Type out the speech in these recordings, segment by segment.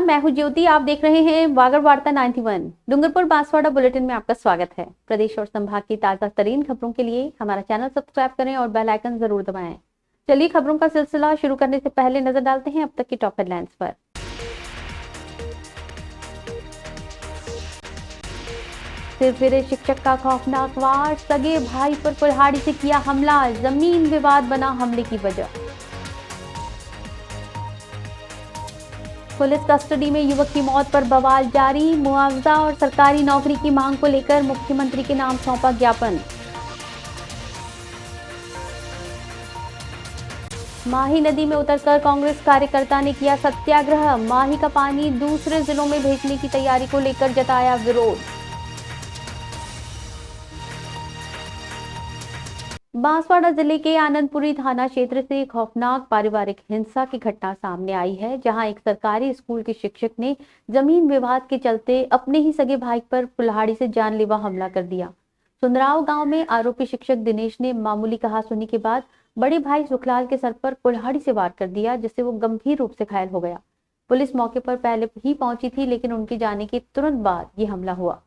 मैं हूं ज्योति। आप देख रहे हैं वागर वार्ता 91। डूंगरपुर बांसवाड़ा बुलेटिन में आपका स्वागत है। प्रदेश और संभाग की ताजा तरीन खबरों के लिए हमारा चैनल सब्सक्राइब करें और बेल आइकन जरूर दबाएं। चलिए खबरों का सिलसिला शुरू करने से पहले नजर डालते हैं अब तक की टॉप हेडलाइंस पर। सिरफिरे शिक्षक का खौफनाक वार, सगे भाई पर कुल्हाड़ी से किया हमला, जमीन विवाद बना हमले की वजह। पुलिस कस्टडी में युवक की मौत पर बवाल जारी, मुआवजा और सरकारी नौकरी की मांग को लेकर मुख्यमंत्री के नाम सौंपा ज्ञापन। माही नदी में उतरकर कांग्रेस कार्यकर्ता ने किया सत्याग्रह, माही का पानी दूसरे जिलों में भेजने की तैयारी को लेकर जताया विरोध। बांसवाड़ा जिले के आनंदपुरी थाना क्षेत्र से खौफनाक पारिवारिक हिंसा की घटना सामने आई है, जहां एक सरकारी स्कूल के शिक्षक ने जमीन विवाद के चलते अपने ही सगे भाई पर कुल्हाड़ी से जानलेवा हमला कर दिया। सुंदराव गांव में आरोपी शिक्षक दिनेश ने मामूली कहासुनी के बाद बड़े भाई सुखलाल के सर पर कुल्हाड़ी से वार कर दिया, जिससे वो गंभीर रूप से घायल हो गया। पुलिस मौके पर पहले ही पहुंची थी, लेकिन उनके जाने के तुरंत बाद ये हमला हुआ।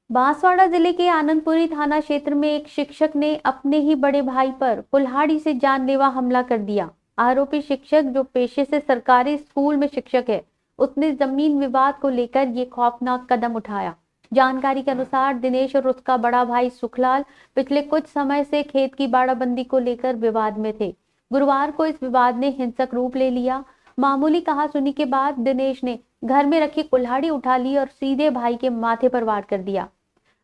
बांसवाड़ा जिले के आनंदपुरी थाना क्षेत्र में एक शिक्षक ने अपने ही बड़े भाई पर कुल्हाड़ी से जानलेवा हमला कर दिया। आरोपी शिक्षक, जो पेशे से सरकारी स्कूल में शिक्षक है, उसने जमीन विवाद को लेकर ये खौफनाक कदम उठाया। जानकारी के अनुसार दिनेश और उसका बड़ा भाई सुखलाल पिछले कुछ समय से खेत की बाड़ाबंदी को लेकर विवाद में थे। गुरुवार को इस विवाद ने हिंसक रूप ले लिया। मामूली कहासुनी के बाद दिनेश ने घर में रखी कुल्हाड़ी उठा ली और सीधे भाई के माथे पर वार कर दिया।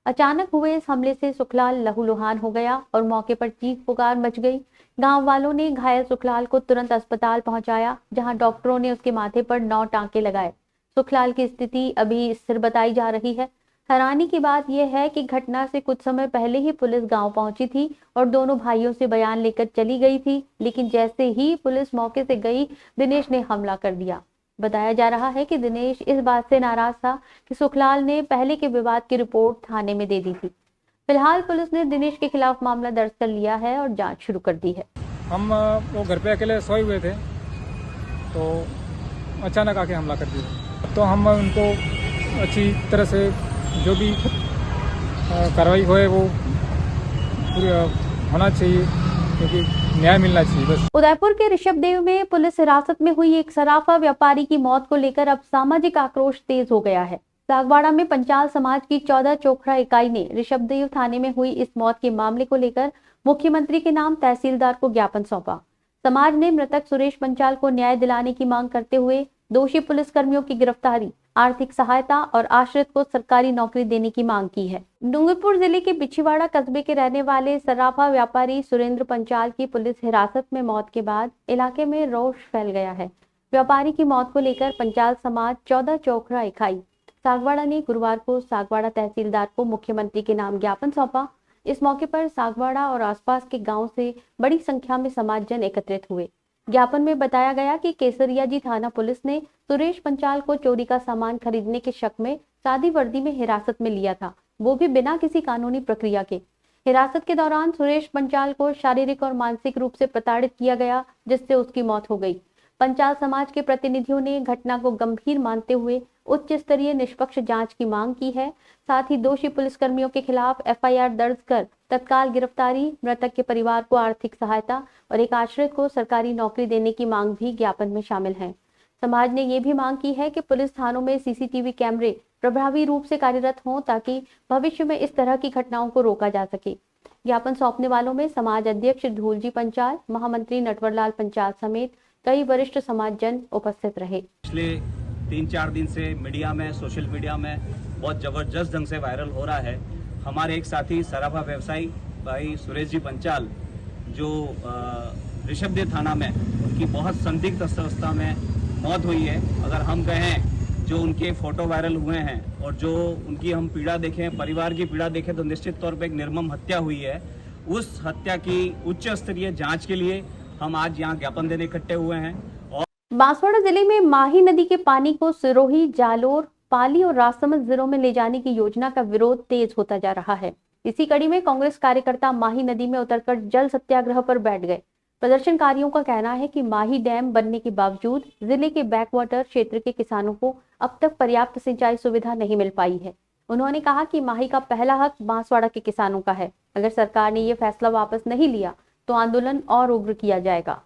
अचानक हुए इस हमले से सुखलाल लहूलुहान हो गया और मौके पर चीख पुकार मच गई। गांव वालों ने घायल सुखलाल को तुरंत अस्पताल पहुंचाया, जहां डॉक्टरों ने उसके माथे पर 9 टांके लगाए। सुखलाल की स्थिति अभी स्थिर बताई जा रही है। हैरानी की बात यह है कि घटना से कुछ समय पहले ही पुलिस गांव पहुंची थी और दोनों भाइयों से बयान लेकर चली गई थी, लेकिन जैसे ही पुलिस मौके से गई, दिनेश ने हमला कर दिया। बताया जा रहा है कि दिनेश इस बात से नाराज था कि सुखलाल ने पहले के विवाद की रिपोर्ट थाने में दे दी थी। फिलहाल पुलिस ने दिनेश के खिलाफ मामला दर्ज कर लिया है और जांच शुरू कर दी है। हम वो घर पे अकेले सोए हुए थे, तो अचानक आके हमला कर दिया। तो हम उनको अच्छी तरह से जो भी कार्रवाई होए वो पूरी होना चाहिए, क्योंकि न्याय मिलना चाहिए बस। उदयपुर के ऋषभदेव में पुलिस हिरासत में हुई एक सराफा व्यापारी की मौत को लेकर अब सामाजिक आक्रोश तेज हो गया है। सागवाड़ा में पंचाल समाज की 14 चोखड़ा इकाई ने ऋषभदेव थाने में हुई इस मौत के मामले को लेकर मुख्यमंत्री के नाम तहसीलदार को ज्ञापन सौंपा। समाज ने मृतक सुरेश पंचाल को न्याय दिलाने की मांग करते हुए दोषी पुलिसकर्मियों की गिरफ्तारी, आर्थिक सहायता और आश्रित को सरकारी नौकरी देने की मांग की है। डूंगरपुर जिले के बिछीवाड़ा कस्बे के रहने वाले सराफा व्यापारी सुरेंद्र पंचाल की पुलिस हिरासत में मौत के बाद इलाके में रोष फैल गया है। व्यापारी की मौत को लेकर पंचाल समाज 14 चोखड़ा इकाई सागवाड़ा ने गुरुवार को सागवाड़ा तहसीलदार को मुख्यमंत्री के नाम ज्ञापन सौंपा। इस मौके पर सागवाड़ा और आसपास के गाँव से बड़ी संख्या में समाजजन एकत्रित हुए। ज्ञापन में बताया गया कि केसरियाजी थाना पुलिस ने सुरेश पंचाल को चोरी का सामान खरीदने के शक में सादी वर्दी में हिरासत में लिया था, वो भी बिना किसी कानूनी प्रक्रिया के। हिरासत के दौरान सुरेश पंचाल को शारीरिक और मानसिक रूप से प्रताड़ित किया गया, जिससे उसकी मौत हो गई। पंचाल समाज के प्रतिनिधियों ने घटना को गंभीर मानते हुए उच्च स्तरीय निष्पक्ष जांच की मांग की है। साथ ही दोषी पुलिसकर्मियों के खिलाफ FIR दर्ज कर तत्काल गिरफ्तारी, मृतक के परिवार को आर्थिक सहायता और एक आश्रित को सरकारी नौकरी देने की मांग भी ज्ञापन में शामिल है। समाज ने ये भी मांग की है कि पुलिस थानों में CCTV कैमरे प्रभावी रूप से कार्यरत हों, ताकि भविष्य में इस तरह की घटनाओं को रोका जा सके। ज्ञापन सौंपने वालों में समाज अध्यक्ष धूलजी पंचाल, महामंत्री नटवरलाल पंचाल समेत कई वरिष्ठ समाजजन उपस्थित रहे। पिछले 3-4 दिन से मीडिया में, सोशल मीडिया में बहुत जबरदस्त ढंग से वायरल हो रहा है। हमारे एक साथी सराफा व्यवसायी भाई सुरेश जी पंचाल, जो ऋषभदेव थाना में उनकी बहुत संदिग्ध अवस्था में मौत हुई है। अगर हम कहें, जो उनके फोटो वायरल हुए हैं और जो उनकी हम पीड़ा देखें, परिवार की पीड़ा देखें, तो निश्चित तौर पर एक निर्मम हत्या हुई है। उस हत्या की उच्च स्तरीय जाँच के लिए हम आज यहाँ ज्ञापन देने इकट्ठे हुए हैं। बांसवाड़ा जिले में माही नदी के पानी को सिरोही, जालोर, पाली और राजसमंद जिलों में ले जाने की योजना का विरोध तेज होता जा रहा है। इसी कड़ी में कांग्रेस कार्यकर्ता माही नदी में उतरकर जल सत्याग्रह पर बैठ गए। प्रदर्शनकारियों का कहना है कि माही डैम बनने के बावजूद जिले के बैकवाटर क्षेत्र के किसानों को अब तक पर्याप्त सिंचाई सुविधा नहीं मिल पाई है। उन्होंने कहा कि माही का पहला हक बांसवाड़ा के किसानों का है। अगर सरकार ने ये फैसला वापस नहीं लिया तो आंदोलन और उग्र किया जाएगा।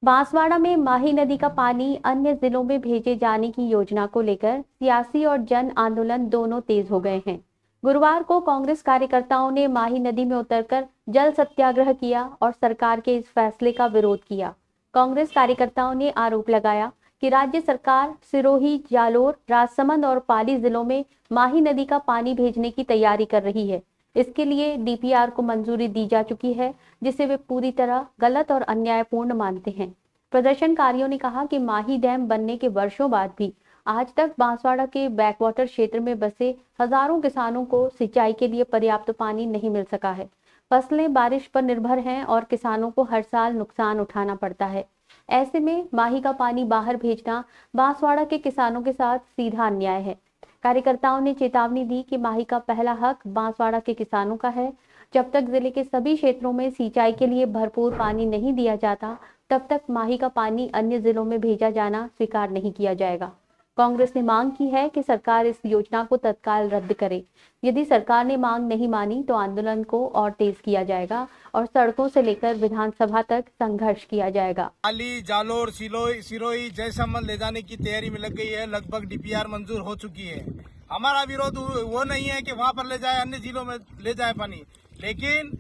बांसवाड़ा में माही नदी का पानी अन्य जिलों में भेजे जाने की योजना को लेकर सियासी और जन आंदोलन दोनों तेज हो गए हैं। गुरुवार को कांग्रेस कार्यकर्ताओं ने माही नदी में उतरकर जल सत्याग्रह किया और सरकार के इस फैसले का विरोध किया। कांग्रेस कार्यकर्ताओं ने आरोप लगाया कि राज्य सरकार सिरोही, जालोर, राजसमंद और पाली जिलों में माही नदी का पानी भेजने की तैयारी कर रही है। इसके लिए डीपीआर को मंजूरी दी जा चुकी है, जिसे वे पूरी तरह गलत और अन्यायपूर्ण मानते हैं। प्रदर्शनकारियों ने कहा कि माही डैम बनने के वर्षों बाद भी आज तक बांसवाड़ा के बैकवाटर क्षेत्र में बसे हजारों किसानों को सिंचाई के लिए पर्याप्त पानी नहीं मिल सका है। फसलें बारिश पर निर्भर हैं और किसानों को हर साल नुकसान उठाना पड़ता है। ऐसे में माही का पानी बाहर भेजना बांसवाड़ा के किसानों के साथ सीधा अन्याय है। कार्यकर्ताओं ने चेतावनी दी कि माही का पहला हक बांसवाड़ा के किसानों का है। जब तक जिले के सभी क्षेत्रों में सिंचाई के लिए भरपूर पानी नहीं दिया जाता, तब तक माही का पानी अन्य जिलों में भेजा जाना स्वीकार नहीं किया जाएगा। कांग्रेस ने मांग की है कि सरकार इस योजना को तत्काल रद्द करे। यदि सरकार ने मांग नहीं मानी तो आंदोलन को और तेज किया जाएगा और सड़कों से लेकर विधानसभा तक संघर्ष किया जाएगा। पाली, जालोर, सिरोही, जयसमंद ले जाने की तैयारी में लग गई है। लगभग डीपीआर मंजूर हो चुकी है। हमारा विरोध वो नहीं है कि वहाँ पर ले जाए, अन्य जिलों में ले जाए पानी, लेकिन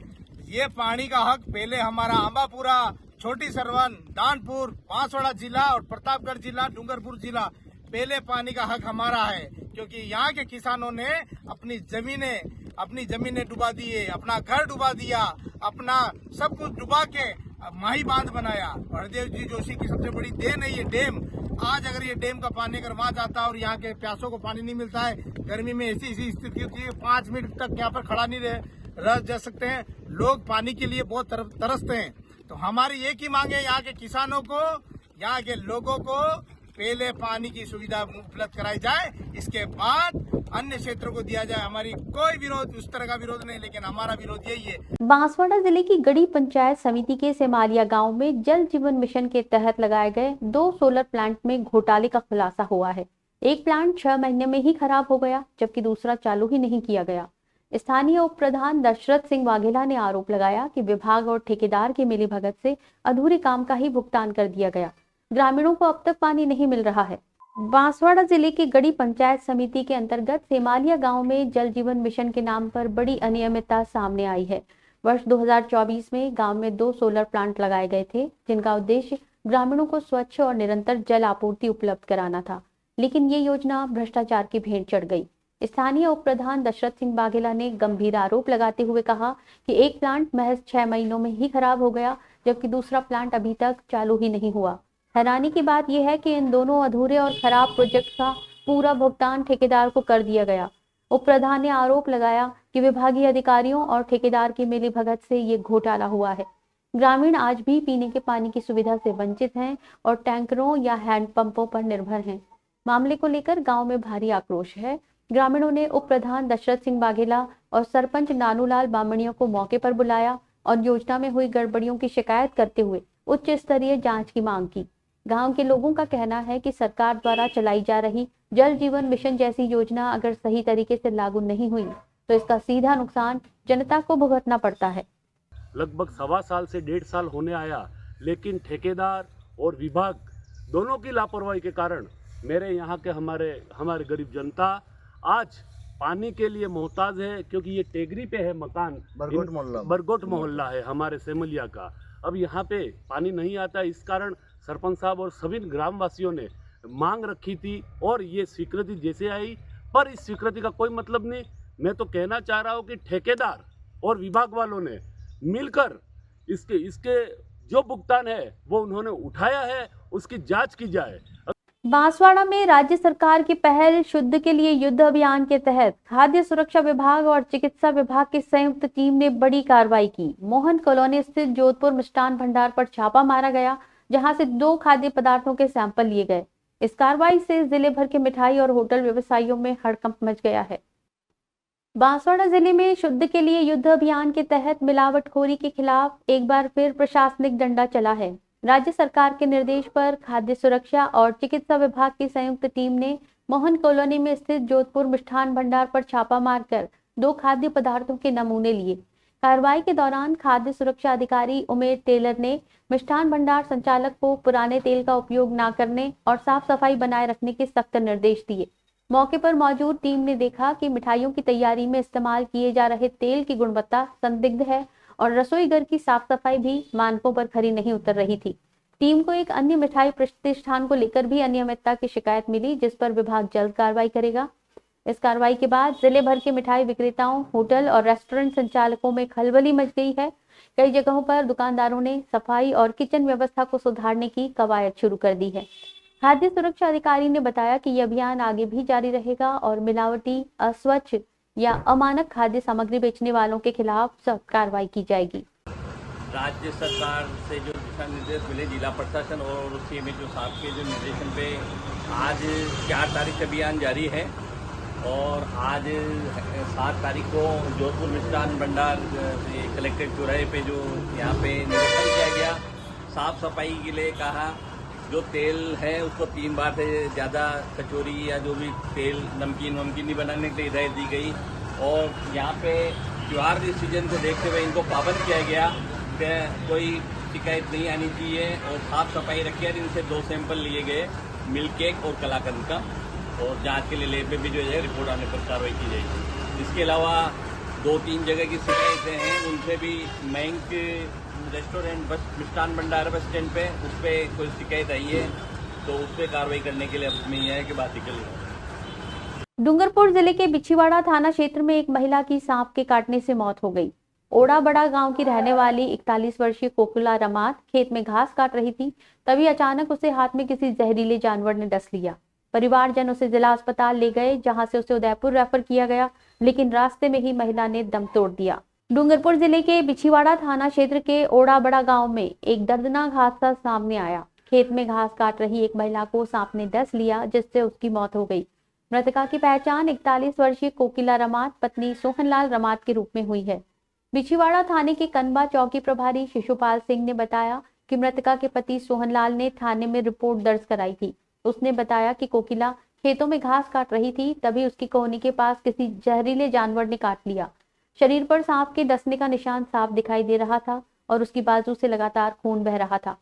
ये पानी का हक पहले हमारा आंबापुरा, छोटी सरवन, दानपुर, बांसवाड़ा जिला और प्रतापगढ़ जिला, डूंगरपुर जिला, पहले पानी का हक हमारा है। क्योंकि यहाँ के किसानों ने अपनी जमीनें डुबा दी है, अपना घर डुबा दिया, अपना सब कुछ डुबा के माही बांध बनाया। हरदेव जी जोशी की सबसे बड़ी देन है ये डैम। आज अगर ये डैम का पानी अगर वहां जाता है और यहाँ के प्यासों को पानी नहीं मिलता है, गर्मी में ऐसी स्थिति होती है, 5 मिनट तक यहाँ पर खड़ा नहीं रह जा सकते हैं। लोग पानी के लिए बहुत तरसते हैं। तो हमारी एक ही मांग है, यहाँ के किसानों को, यहाँ के लोगों को पहले पानी की सुविधा उपलब्ध कराई जाए, इसके बाद अन्य क्षेत्रों को दिया जाए। हमारी कोई विरोध, उस तरह का विरोध नहीं, लेकिन हमारा विरोध यही है। बांसवाड़ा जिले की गढ़ी पंचायत समिति के सेमालिया गांव में जल जीवन मिशन के तहत लगाए गए 2 सोलर प्लांट में घोटाले का खुलासा हुआ है। एक प्लांट 6 महीने में ही खराब हो गया, जबकि दूसरा चालू ही नहीं किया गया। स्थानीय उप प्रधान दशरथ सिंह वाघेला ने आरोप लगाया कि विभाग और ठेकेदार की मिलीभगत से अधूरे काम का ही भुगतान कर दिया गया। ग्रामीणों को अब तक पानी नहीं मिल रहा है। बांसवाड़ा जिले की गढ़ी पंचायत समिति के अंतर्गत सेमालिया गांव में जल जीवन मिशन के नाम पर बड़ी अनियमितता सामने आई है। वर्ष 2024 में गांव में 2 सोलर प्लांट लगाए गए थे, जिनका उद्देश्य ग्रामीणों को स्वच्छ और निरंतर जल आपूर्ति उपलब्ध कराना था, लेकिन ये योजना भ्रष्टाचार की भेंट चढ़ गई। स्थानीय उप प्रधान दशरथ सिंह वाघेला ने गंभीर आरोप लगाते हुए कहा कि एक प्लांट महज 6 महीनों में ही खराब हो गया, जबकि दूसरा प्लांट अभी तक चालू ही नहीं हुआ। हैरानी की बात यह है कि इन दोनों अधूरे और खराब प्रोजेक्ट का पूरा भुगतान ठेकेदार को कर दिया गया। उप प्रधान ने आरोप लगाया कि विभागीय अधिकारियों और ठेकेदार की मिलीभगत से ये घोटाला हुआ है। ग्रामीण आज भी पीने के पानी की सुविधा से वंचित हैं और टैंकरों या हैंडपंपों पर निर्भर हैं। मामले को लेकर गांव में भारी आक्रोश है। ग्रामीणों ने उप प्रधान दशरथ सिंह वाघेला और सरपंच नानूलाल बामणिया को मौके पर बुलाया और योजना में हुई गड़बड़ियों की शिकायत करते हुए उच्च स्तरीय जांच की मांग की। गांव के लोगों का कहना है कि सरकार द्वारा चलाई जा रही जल जीवन मिशन जैसी योजना अगर सही तरीके से लागू नहीं हुई तो इसका सीधा नुकसान जनता को भुगतना पड़ता है। लगभग 1.25 साल से 1.5 साल होने आया, लेकिन ठेकेदार और विभाग दोनों की लापरवाही के कारण मेरे यहाँ के हमारे गरीब जनता आज पानी के लिए मोहताज है। क्योंकि ये टेगरी पे है मकान, बरगोट मोहल्ला है हमारे सेमलिया का। अब यहाँ पे पानी नहीं आता, इस कारण सरपंच साहब और सभी ग्रामवासियों ने मांग रखी थी और ये स्वीकृति जैसे आई, पर इस स्वीकृति का कोई मतलब नहीं। मैं तो कहना चाह रहा हूँ कि ठेकेदार और विभाग वालों ने मिलकर इसके जो भुगतान है वो उन्होंने उठाया है, उसकी जांच की जाए। बांसवाड़ा में राज्य सरकार की पहल शुद्ध के लिए युद्ध अभियान के तहत खाद्य सुरक्षा विभाग और चिकित्सा विभाग की संयुक्त टीम ने बड़ी कार्रवाई की। मोहन कॉलोनी स्थित जोधपुर मिष्ठान भंडार पर छापा मारा गया, जहां से 2 खाद्य पदार्थों के सैंपल लिए गए। इस कार्रवाई से जिले भर के मिठाई और होटल व्यवसायियों में हड़कंप मच गया है। बांसवाड़ा जिले में शुद्ध के लिए युद्ध अभियान के तहत मिलावटखोरी के खिलाफ एक बार फिर प्रशासनिक डंडा चला है। राज्य सरकार के निर्देश पर खाद्य सुरक्षा और चिकित्सा विभाग की संयुक्त टीम ने मोहन कॉलोनी में स्थित जोधपुर मिष्ठान भंडार पर छापा मारकर 2 खाद्य पदार्थों के नमूने लिए। कार्रवाई के दौरान खाद्य सुरक्षा अधिकारी उमेर टेलर ने मिष्ठान भंडार संचालक को पुराने तेल का उपयोग न करने और साफ सफाई बनाए रखने के सख्त निर्देश दिए। मौके पर मौजूद टीम ने देखा कि मिठाइयों की तैयारी में इस्तेमाल किए जा रहे तेल की गुणवत्ता संदिग्ध है और रसोई घर की साफ सफाई भी मानकों पर खरी नहीं उतर रही थी। टीम को एक अन्य मिठाई प्रतिष्ठान को लेकर भी अनियमितता की शिकायत मिली, जिस पर विभाग जल्द कार्रवाई करेगा। इस कार्रवाई के बाद जिले भर के मिठाई विक्रेताओं, होटल और रेस्टोरेंट संचालकों में खलबली मच गई है। कई जगहों पर दुकानदारों ने सफाई और किचन व्यवस्था को सुधारने की कवायद शुरू कर दी है। खाद्य सुरक्षा अधिकारी ने बताया कि यह अभियान आगे भी जारी रहेगा और मिलावटी, अस्वच्छ या अमानक खाद्य सामग्री बेचने वालों के खिलाफ सख्त कार्रवाई की जाएगी। राज्य सरकार से जो दिशा निर्देश मिले, जिला प्रशासन और CMHO साहब के जो निर्देशन पे आज 4 तारीख से अभियान जारी है और आज 7 तारीख को जोधपुर मिष्ठान भंडार कलेक्ट्रेट चौराहे पे जो यहाँ पे निरीक्षण किया गया। साफ सफाई के लिए कहा, जो तेल है उसको 3 बार से ज़्यादा कचौरी या जो भी तेल नमकीन नहीं बनाने के लिए हिदायत दी गई और यहाँ पे त्योहार के सीजन को देखते हुए इनको पाबंद किया गया कि कोई शिकायत नहीं आनी चाहिए और साफ सफाई रखी है। इनसे 2 सैंपल लिए गए, मिल्क केक और कलाकंद का, और जांच के लिए लैब में भी जो है रिपोर्ट आने पर कार्रवाई की जाएगी। इसके अलावा 2-3 जगह की शिकायतें हैं, उनसे भी बैंक रेस्टोरेंट बस मिष्ठान भंडार बस स्टैंड पे उस पर कोई शिकायत आई है तो उस पर कार्रवाई करने के लिए अब यह है कि बात निकल रही। डूंगरपुर जिले के बिछीवाड़ा थाना क्षेत्र में एक महिला की सांप के काटने से मौत हो गई। ओड़ा बड़ा गांव की रहने वाली 41 वर्षीय कोकिला रमात खेत में घास काट रही थी, तभी अचानक उसे हाथ में किसी जहरीले जानवर ने डस लिया। परिवारजन उसे जिला अस्पताल ले गए, जहां से उसे उदयपुर रेफर किया गया, लेकिन रास्ते में ही महिला ने दम तोड़ दिया। डूंगरपुर जिले के बिछीवाड़ा थाना क्षेत्र के ओड़ा बड़ा गांव में एक दर्दनाक हादसा सामने आया। खेत में घास काट रही एक महिला को सांप ने डस लिया, जिससे उसकी मौत हो गई। मृतका की पहचान 41 वर्षीय कोकिला रमात पत्नी सोहनलाल रमात के रूप में हुई है। बिछीवाड़ा थाने के कनबा चौकी प्रभारी शिशुपाल सिंह ने बताया कि मृतका के पति सोहनलाल ने थाने में रिपोर्ट दर्ज कराई थी। उसने बताया कि कोकिला खेतों में घास काट रही थी, तभी उसकी कोहनी के पास किसी जहरीले जानवर ने काट लिया। शरीर पर सांप के डसने का निशान साफ दिखाई दे रहा था और उसकी बाजू से लगातार खून बह रहा था।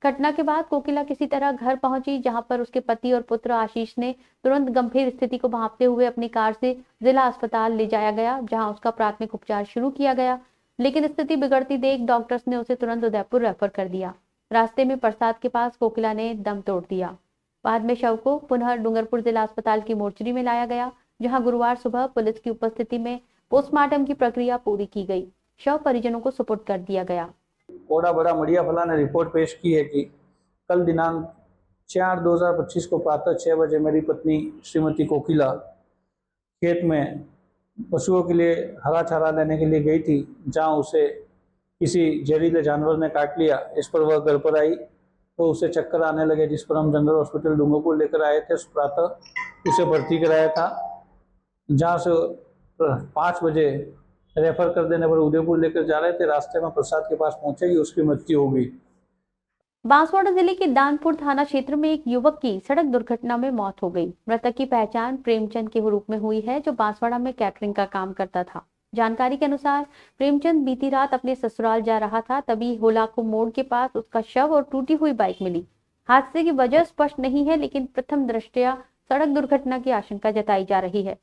घटना के बाद कोकिला किसी तरह घर पहुंची, जहां पर उसके पति और पुत्र आशीष ने तुरंत गंभीर स्थिति को भांपते हुए अपनी कार से जिला अस्पताल ले जाया गया, जहां उसका प्राथमिक उपचार शुरू किया गया, लेकिन स्थिति बिगड़ती देख डॉक्टर्स ने उसे तुरंत उदयपुर रेफर कर दिया। रास्ते में प्रसाद के पास कोकिला ने दम तोड़ दिया। बाद में शव को पुनः डूंगरपुर जिला अस्पताल की मोर्चरी में लाया गया, जहां गुरुवार सुबह पुलिस की उपस्थिति में पोस्टमार्टम की प्रक्रिया पूरी की गई। शव परिजनों को सुपुर्द कर दिया गया। ओड़ा बड़ा मड़िया फला ने रिपोर्ट पेश की है कि कल दिनांक 4/2025 को प्रातः 6 बजे मेरी पत्नी श्रीमती कोकिला खेत में पशुओं के लिए हरा चारा लेने के लिए गई थी, जहां उसे किसी जहरीले जानवर ने काट लिया। इस पर वह घर पर आई तो उसे चक्कर आने लगे, जिस पर हम जनरल हॉस्पिटल डूंगरपुर लेकर आए थे। प्रातः उसे भर्ती कराया था, जहां से 5 बजे रेफर कर देने पर उदयपुर लेकर जा रहे थे। रास्ते में प्रसाद के पास पहुंचे कि उसकी मृत्यु हो गई। बांसवाड़ा जिले के दानपुर थाना क्षेत्र में एक युवक की सड़क दुर्घटना में मौत हो गई। मृतक की पहचान प्रेमचंद के रूप में हुई है, जो बांसवाड़ा में कैटरिंग का काम करता था। जानकारी के अनुसार प्रेमचंद बीती रात अपने ससुराल जा रहा था, तभी होलाको मोड़ के पास उसका शव और टूटी हुई बाइक मिली। हादसे की वजह स्पष्ट नहीं है, लेकिन प्रथम दृष्टया सड़क दुर्घटना की आशंका जताई जा रही है।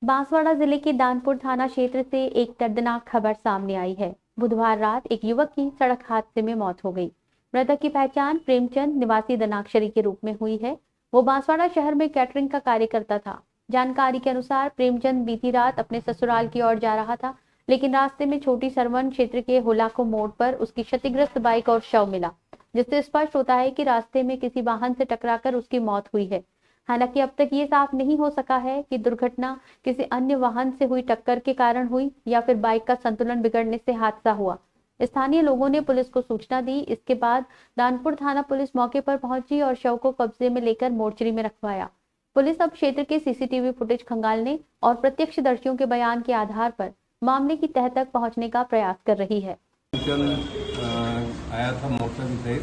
बांसवाड़ा जिले के दानपुर थाना क्षेत्र से एक दर्दनाक खबर सामने आई है। बुधवार रात एक युवक की सड़क हादसे में मौत हो गई। मृतक की पहचान प्रेमचंद निवासी दनाक्षरी के रूप में हुई है। वो बांसवाड़ा शहर में कैटरिंग का कार्य करता था। जानकारी के अनुसार प्रेमचंद बीती रात अपने ससुराल की ओर जा रहा था, लेकिन रास्ते में छोटी सरवन क्षेत्र के होलाको मोड़ पर उसकी क्षतिग्रस्त बाइक और शव मिला, जिससे स्पष्ट होता है कि रास्ते में किसी वाहन से टकराकर उसकी मौत हुई है। हालांकि अब तक ये साफ नहीं हो सका है कि दुर्घटना किसी अन्य वाहन से हुई टक्कर के कारण हुई या फिर बाइक का संतुलन बिगड़ने से हादसा हुआ। स्थानीय लोगों ने पुलिस को सूचना दी। इसके बाद दानपुर थाना पुलिस मौके पर पहुंची और शव को कब्जे में लेकर मोर्चरी में रखवाया। पुलिस अब क्षेत्र के सीसीटीवी फुटेज खंगालने और प्रत्यक्षदर्शियों के बयान के आधार पर मामले की तह तक पहुंचने का प्रयास कर रही है। आया था मोटरसाइकिल सहित,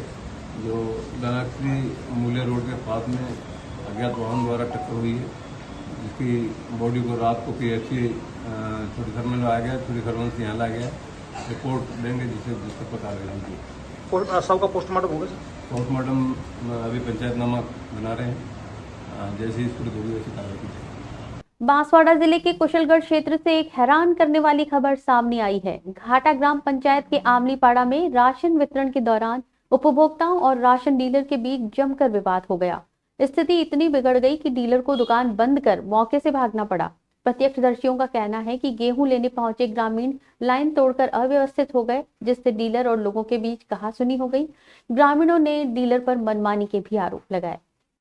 जो दनाक्षरी मूल्य रोड के पास में अज्ञात वाहन द्वारा टक्कर हुई है, जिसकी बॉडी को रात को PHC छोटी खरमन में लाया गया, छोटी खरमन से यहाँ लाया गया। रिपोर्ट देंगे जिससे पता लगेगा। सबका पोस्टमार्टम होगा सर? पोस्टमार्टम अभी पंचायतनामा बना रहे हैं, जैसे ही इसको होगी वैसे कार्रवाई की जाएगी। बांसवाड़ा जिले के कुशलगढ़ क्षेत्र से एक हैरान करने वाली खबर सामने आई है। घाटा ग्राम पंचायत के आमलीपाड़ा में राशन वितरण के दौरान उपभोक्ताओं और राशन डीलर के बीच जमकर विवाद हो गया। स्थिति इतनी बिगड़ गई कि डीलर को दुकान बंद कर मौके से भागना पड़ा। प्रत्यक्षदर्शियों का कहना है कि गेहूं लेने पहुंचे ग्रामीण लाइन तोड़कर अव्यवस्थित हो गए, जिससे डीलर और लोगों के बीच कहासुनी हो गई। ग्रामीणों ने डीलर पर मनमानी के भी आरोप लगाए।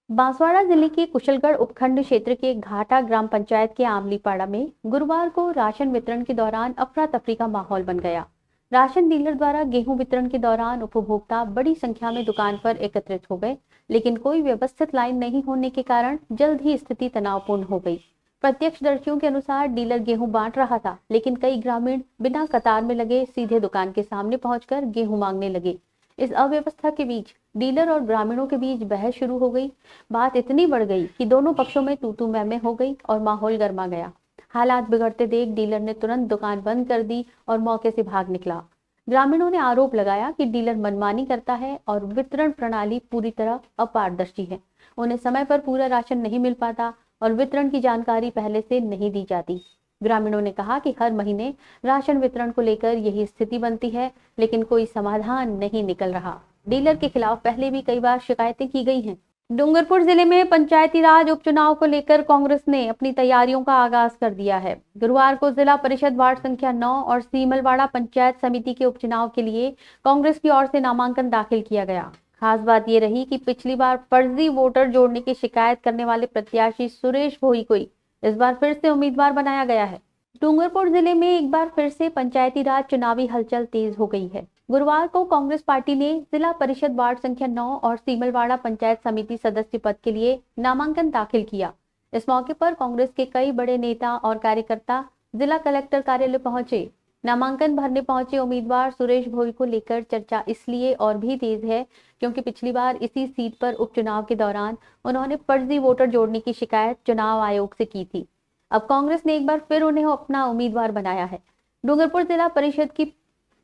बांसवाड़ा जिले के कुशलगढ़ उपखंड क्षेत्र के घाटा ग्राम पंचायत के आमलीपाड़ा में गुरुवार को राशन वितरण के दौरान अफरा तफरी का माहौल बन गया। राशन डीलर द्वारा गेहूं वितरण के दौरान उपभोक्ता बड़ी संख्या में दुकान पर एकत्रित हो गए, लेकिन कोई व्यवस्थित लाइन नहीं होने के कारण जल्द ही स्थिति तनावपूर्ण हो गई। प्रत्यक्षदर्शियों के अनुसार डीलर गेहूं बांट रहा था, लेकिन कई ग्रामीण बिना कतार में लगे सीधे दुकान के सामने पहुंचकर गेहूं मांगने लगे। इस अव्यवस्था के बीच डीलर और ग्रामीणों के बीच बहस शुरू हो गई। बात इतनी बढ़ गई कि दोनों पक्षों में तू-तू मैं-मैं हो गई और माहौल गर्मा गया। हालात बिगड़ते देख डीलर ने तुरंत दुकान बंद कर दी और मौके से भाग निकला। ग्रामीणों ने आरोप लगाया कि डीलर मनमानी करता है और वितरण प्रणाली पूरी तरह अपारदर्शी है। उन्हें समय पर पूरा राशन नहीं मिल पाता और वितरण की जानकारी पहले से नहीं दी जाती। ग्रामीणों ने कहा कि हर महीने राशन वितरण को लेकर यही स्थिति बनती है, लेकिन कोई समाधान नहीं निकल रहा। डीलर के खिलाफ पहले भी कई बार शिकायतें की गई हैं। डूंगरपुर जिले में पंचायती राज उपचुनाव को लेकर कांग्रेस ने अपनी तैयारियों का आगाज कर दिया है। गुरुवार को जिला परिषद वार्ड संख्या 9 और सीमलवाड़ा पंचायत समिति के उपचुनाव के लिए कांग्रेस की ओर से नामांकन दाखिल किया गया। खास बात ये रही कि पिछली बार फर्जी वोटर जोड़ने की शिकायत करने वाले प्रत्याशी सुरेश भोई को इस बार फिर से उम्मीदवार बनाया गया है। डूंगरपुर जिले में एक बार फिर से पंचायती राज चुनावी हलचल तेज हो गई है। गुरुवार को कांग्रेस पार्टी ने जिला परिषद वार्ड संख्या 9 और सीमलवाड़ा पंचायत समिति सदस्य पद के लिए नामांकन दाखिल किया। इस मौके पर कांग्रेस के कई बड़े नेता और कार्यकर्ता जिला कलेक्टर कार्यालय पहुंचे। नामांकन भरने पहुंचे उम्मीदवार सुरेश भोई को लेकर चर्चा इसलिए और भी तेज है क्योंकि पिछली बार इसी सीट पर उपचुनाव के दौरान उन्होंने फर्जी वोटर जोड़ने की शिकायत चुनाव आयोग से की थी। अब कांग्रेस ने एक बार फिर उन्हें अपना उम्मीदवार बनाया है। डूंगरपुर जिला परिषद की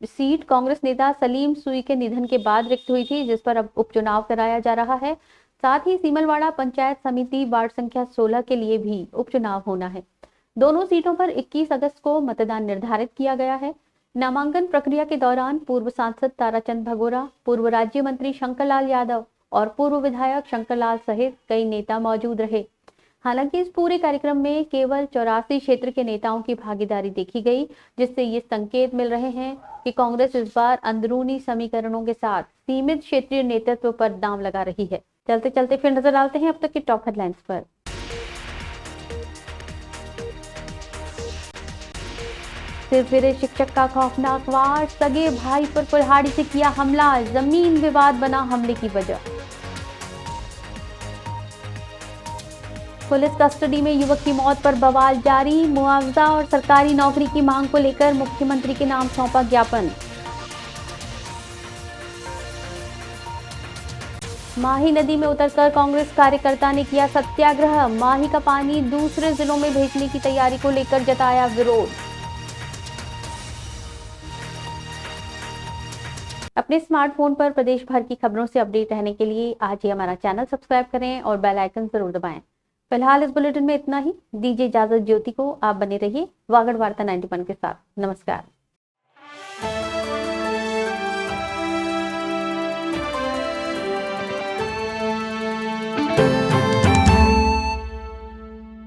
सीट कांग्रेस नेता सलीम सुई के निधन के बाद रिक्त हुई थी, जिस पर अब उपचुनाव कराया जा रहा है। साथ ही सीमलवाड़ा पंचायत समिति वार्ड संख्या 16 के लिए भी उपचुनाव होना है। दोनों सीटों पर 21 अगस्त को मतदान निर्धारित किया गया है। नामांकन प्रक्रिया के दौरान पूर्व सांसद ताराचंद भगोरा, पूर्व राज्य मंत्री शंकरलाल यादव और पूर्व विधायक शंकरलाल सहित कई नेता मौजूद रहे। हालांकि इस पूरे कार्यक्रम में केवल 84 क्षेत्र के नेताओं की भागीदारी देखी गई, जिससे ये संकेत मिल रहे हैं कि कांग्रेस इस बार अंदरूनी समीकरणों के साथ सीमित क्षेत्रीय नेतृत्व पर दांव लगा रही है। चलते चलते फिर नजर डालते हैं अब तक की टॉप हेडलाइंस पर। फिर शिक्षक का खौफनाक वार, सगे भाई पर कुल्हाड़ी से किया हमला, जमीन विवाद बना हमले की वजह। पुलिस कस्टडी में युवक की मौत पर बवाल जारी, मुआवजा और सरकारी नौकरी की मांग को लेकर मुख्यमंत्री के नाम सौंपा ज्ञापन। माही नदी में उतरकर कांग्रेस कार्यकर्ता ने किया सत्याग्रह, माही का पानी दूसरे जिलों में भेजने की तैयारी को लेकर जताया विरोध। अपने स्मार्टफोन पर प्रदेश भर की खबरों से अपडेट रहने के लिए आज ही हमारा चैनल सब्सक्राइब करें और बेल आइकन जरूर दबाएं। फिलहाल इस बुलेटिन में इतना ही। दीजिए इजाजत ज्योति को। आप बने रहिए वागड़ वार्ता 91 के साथ। नमस्कार।